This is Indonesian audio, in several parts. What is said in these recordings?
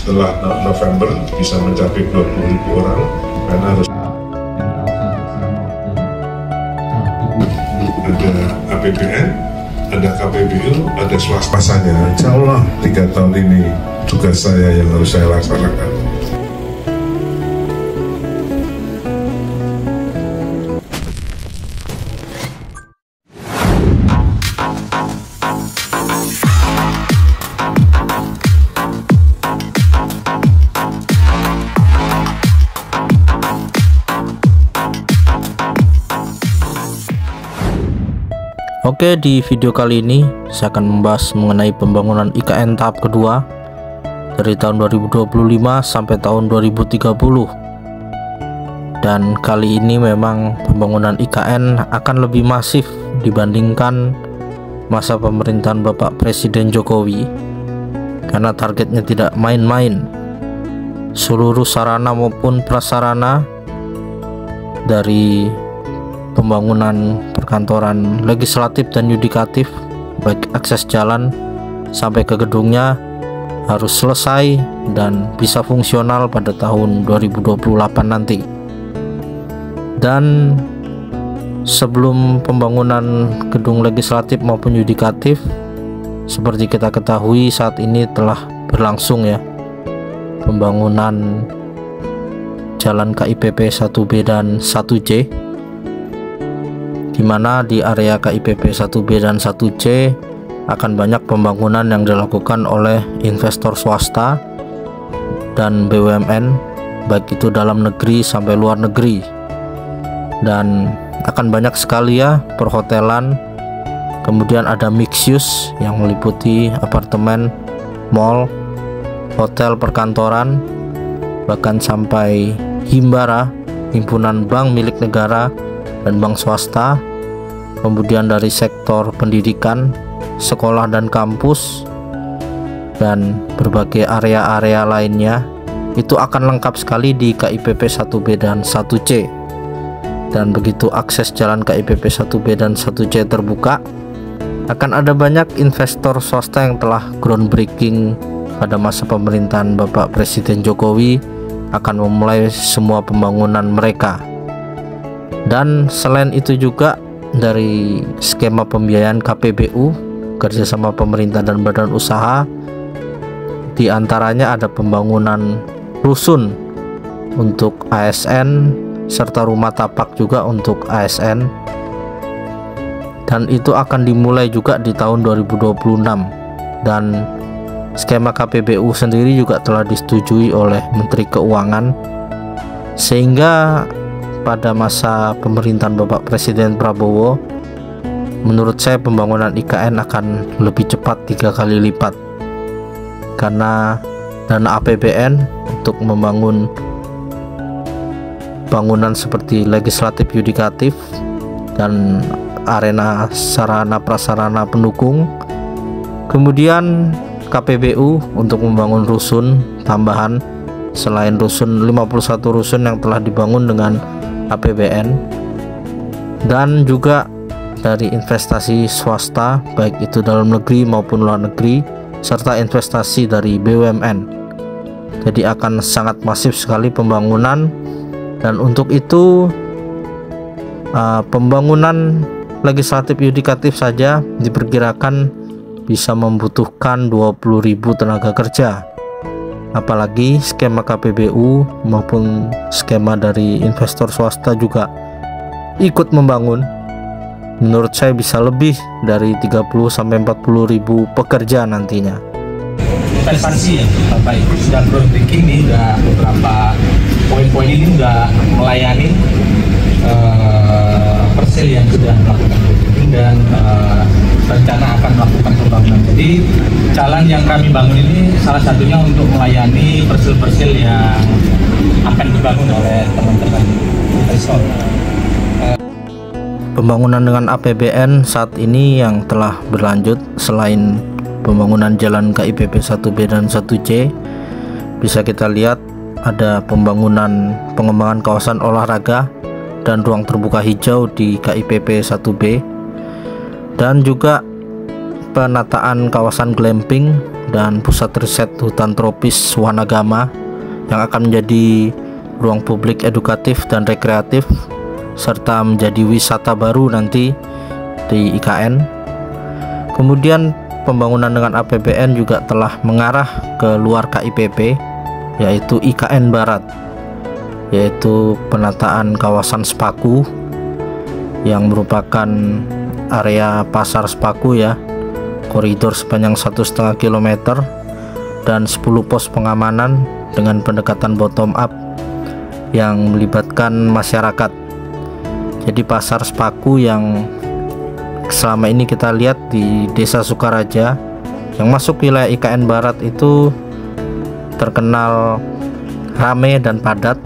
setelah November bisa mencapai 20.000 orang karena harus ada APBN, ada KPBU, ada swastanya. Insya Allah 3 tahun ini tugas saya yang harus saya laksanakan. Oke, di video kali ini saya akan membahas mengenai pembangunan IKN tahap kedua dari tahun 2025 sampai tahun 2030. Dan kali ini memang pembangunan IKN akan lebih masif dibandingkan masa pemerintahan Bapak Presiden Jokowi, karena targetnya tidak main-main. Seluruh sarana maupun prasarana dari pembangunan perkantoran legislatif dan yudikatif, baik akses jalan sampai ke gedungnya, harus selesai dan bisa fungsional pada tahun 2028 nanti. Dan sebelum pembangunan gedung legislatif maupun yudikatif, seperti kita ketahui saat ini telah berlangsung ya pembangunan jalan KIPP 1B dan 1C, di mana di area KIPP 1B dan 1C akan banyak pembangunan yang dilakukan oleh investor swasta dan BUMN, baik itu dalam negeri sampai luar negeri. Dan akan banyak sekali ya perhotelan, kemudian ada mixed use yang meliputi apartemen, mall, hotel, perkantoran, bahkan sampai himbara, himpunan bank milik negara dan bank swasta. Kemudian dari sektor pendidikan, sekolah dan kampus, dan berbagai area-area lainnya, itu akan lengkap sekali di KIPP 1B dan 1C. Dan begitu akses jalan KIPP 1B dan 1C terbuka, akan ada banyak investor swasta yang telah groundbreaking pada masa pemerintahan Bapak Presiden Jokowi akan memulai semua pembangunan mereka. Dan selain itu juga dari skema pembiayaan KPBU, kerjasama pemerintah dan badan usaha, diantaranya ada pembangunan rusun untuk ASN serta rumah tapak juga untuk ASN, dan itu akan dimulai juga di tahun 2026. Dan skema KPBU sendiri juga telah disetujui oleh Menteri Keuangan, sehingga pada masa pemerintahan Bapak Presiden Prabowo, menurut saya pembangunan IKN akan lebih cepat 3 kali lipat, karena dana APBN untuk membangun bangunan seperti legislatif, yudikatif, dan arena sarana prasarana pendukung, kemudian KPBU untuk membangun rusun tambahan selain rusun 51 rusun yang telah dibangun dengan APBN, dan juga dari investasi swasta baik itu dalam negeri maupun luar negeri, serta investasi dari BUMN. Jadi akan sangat masif sekali pembangunan. Dan untuk itu pembangunan legislatif yudikatif saja diperkirakan bisa membutuhkan 20.000 tenaga kerja, apalagi skema KPBU maupun skema dari investor swasta juga ikut membangun. Menurut saya bisa lebih dari 30-40.000 pekerja nantinya. Investasi ya Bapak Ibu sudah groundbreaking nih, udah beberapa poin-poin ini udah melayani Persel yang sudah melakukan groundbreaking dan rencana akan melakukan pembangunan. Jadi jalan yang kami bangun ini salah satunya untuk melayani Persel-Persel yang akan dibangun oleh teman-teman investor. Pembangunan dengan APBN saat ini yang telah berlanjut, selain pembangunan jalan KIPP 1B dan 1C, bisa kita lihat ada pembangunan pengembangan kawasan olahraga dan ruang terbuka hijau di KIPP 1B, dan juga penataan kawasan glamping dan pusat riset hutan tropis Wanagama yang akan menjadi ruang publik edukatif dan rekreatif serta menjadi wisata baru nanti di IKN. Kemudian pembangunan dengan APBN juga telah mengarah ke luar KIPP, yaitu IKN Barat, yaitu penataan kawasan Sepaku yang merupakan area pasar Sepaku ya, koridor sepanjang 1,5 km dan 10 pos pengamanan dengan pendekatan bottom up yang melibatkan masyarakat. Jadi pasar Sepaku yang selama ini kita lihat di Desa Sukaraja yang masuk wilayah IKN Barat itu terkenal ramai dan padat,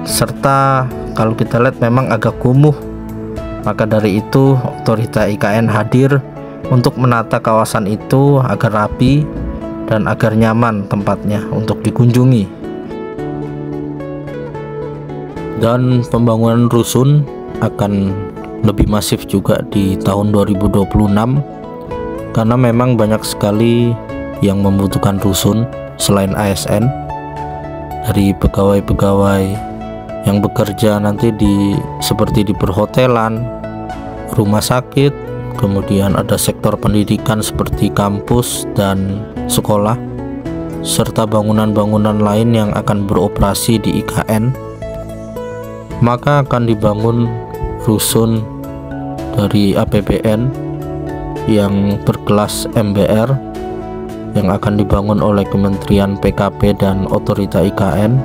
serta kalau kita lihat memang agak kumuh. Maka dari itu otorita IKN hadir untuk menata kawasan itu agar rapi dan agar nyaman tempatnya untuk dikunjungi. Dan pembangunan rusun akan lebih masif juga di tahun 2026 karena memang banyak sekali yang membutuhkan rusun selain ASN, dari pegawai-pegawai yang bekerja nanti seperti di perhotelan, rumah sakit, kemudian ada sektor pendidikan seperti kampus dan sekolah, serta bangunan-bangunan lain yang akan beroperasi di IKN. Maka akan dibangun rusun dari APBN yang berkelas MBR yang akan dibangun oleh Kementerian PKP dan Otorita IKN.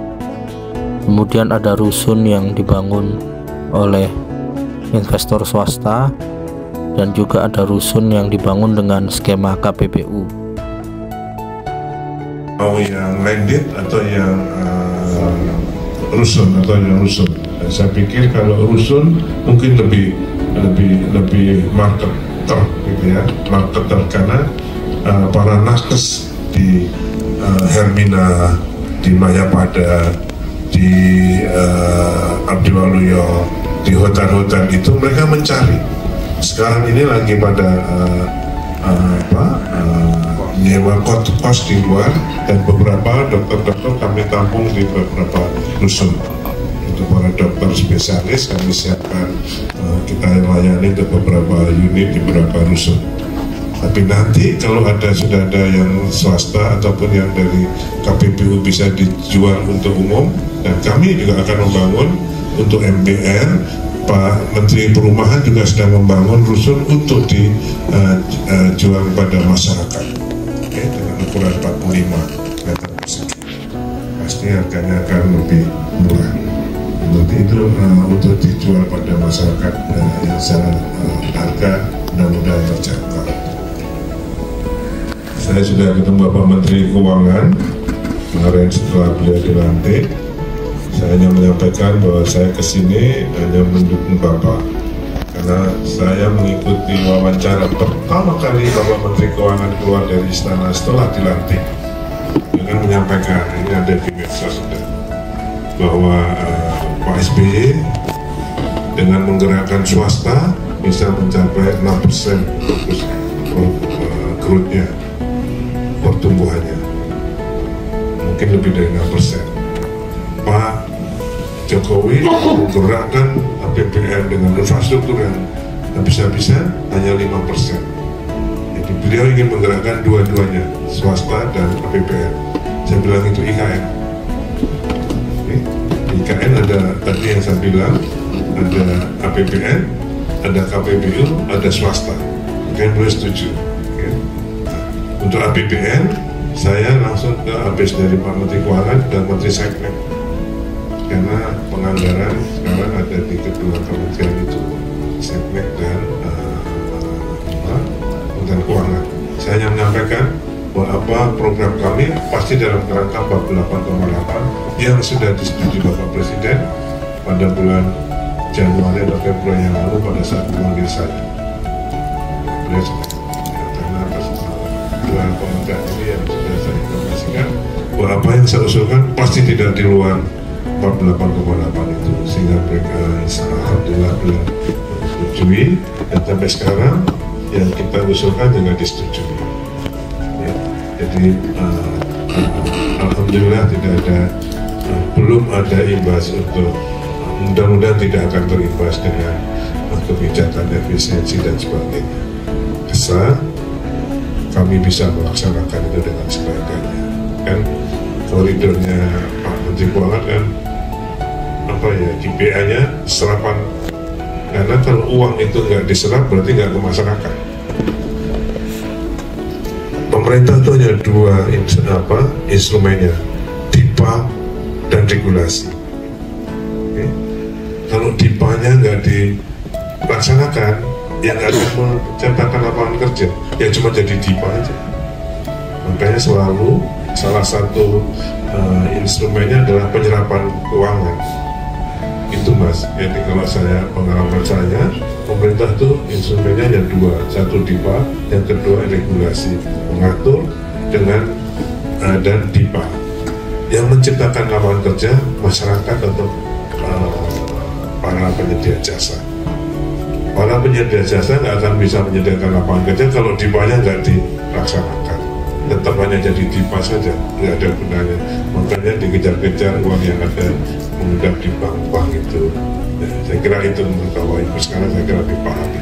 Kemudian ada rusun yang dibangun oleh investor swasta dan juga ada rusun yang dibangun dengan skema KPBU. Mau yang landed atau yang rusun atau yang rusun. Saya pikir kalau rusun mungkin lebih marketer gitu ya, marketer karena para nakes di Hermina, di Mayapada, di Abdiwaluyo, di hutan-hutan itu mereka mencari. Sekarang ini lagi pada nyewa kos di luar, dan beberapa dokter-dokter kami tampung di beberapa rusun. Untuk para dokter spesialis kami siapkan, kita layani ke beberapa unit di beberapa rusun. Tapi nanti kalau sudah ada yang swasta ataupun yang dari KPBU bisa dijual untuk umum, dan kami juga akan membangun untuk MBR. Pak Menteri Perumahan juga sedang membangun rusun untuk dijual kepada masyarakat, dengan ukuran 45 meter persegi. Pasti harganya akan lebih murah. Nanti itu untuk dijual pada masyarakat yang secara harga mudah-mudahan terjangkau. Saya sudah ketemu Bapak Menteri Keuangan kemarin setelah beliau dilantik. Saya hanya menyampaikan bahwa saya kesini hanya mendukung Bapak, karena saya mengikuti wawancara pertama kali Bapak Menteri Keuangan keluar dari istana setelah dilantik, dengan menyampaikan, ini ada di medsos sudah, bahwa Pak SBY dengan menggerakkan swasta bisa mencapai 6% growth-nya, pertumbuhannya, mungkin lebih dari 6%. Pak Jokowi menggerakkan APBN dengan infrastruktur yang habis-habisan hanya 5%. Jadi beliau ingin menggerakkan dua-duanya, swasta dan APBN. Saya bilang itu IKN. IKN ada tadi yang saya bilang, ada APBN, ada KPBU, ada swasta. Mungkin beliau setuju. Untuk APBN, saya langsung ke habis dari Pak Menteri Keuangan dan Menteri Seknek. Karena penganggaran sekarang ada di kedua kementerian itu, Seknek dan Kementerian Keuangan. Saya hanya menyampaikan bahwa program kami pasti dalam kerangka 48,8 yang sudah disetujui Bapak Presiden pada bulan Januari atau Februari yang lalu pada saat memanggil saya. Karena dua kementerian ini yang sudah saya informasikan bahwa apa yang saya usulkan pasti tidak di luar 48,8 itu, sehingga mereka alhamdulillah belum disetujui, dan sampai sekarang yang kita usulkan juga disetujui. Ya. Jadi alhamdulillah belum ada imbas untuk, mudah-mudahan tidak akan terimbas dengan kebijakan efisiensi dan sebagainya. Asal kami bisa melaksanakan itu dengan sebaik-baiknya. Kan koridornya Pak Menteri Keuangan kan KPI-nya serapan, karena kalau uang itu nggak diserap berarti nggak ke masyarakat. Pemerintah itu hanya dua instrumennya, DIPA dan regulasi. Oke. Kalau DIPA-nya nggak dilaksanakan, ya nggak akan menciptakan lapangan kerja, ya cuma jadi DIPA aja. Makanya selalu salah satu instrumennya adalah penyerapan keuangan. Itu Mas, jadi kalau pengalaman saya, pemerintah itu instrumennya hanya dua, satu DIPA, yang kedua regulasi, mengatur dengan dan DIPA yang menciptakan lapangan kerja masyarakat atau para penyedia jasa. Para penyedia jasa nggak akan bisa menyediakan lapangan kerja kalau DIPA-nya nggak dilaksanakan. Tetap hanya jadi DIPA saja, nggak ada gunanya. Makanya dikejar-kejar uang yang ada mengendap di bank-bank itu. Ya, saya kira itu menurut Bapak Ibu sekarang saya kira dipahami.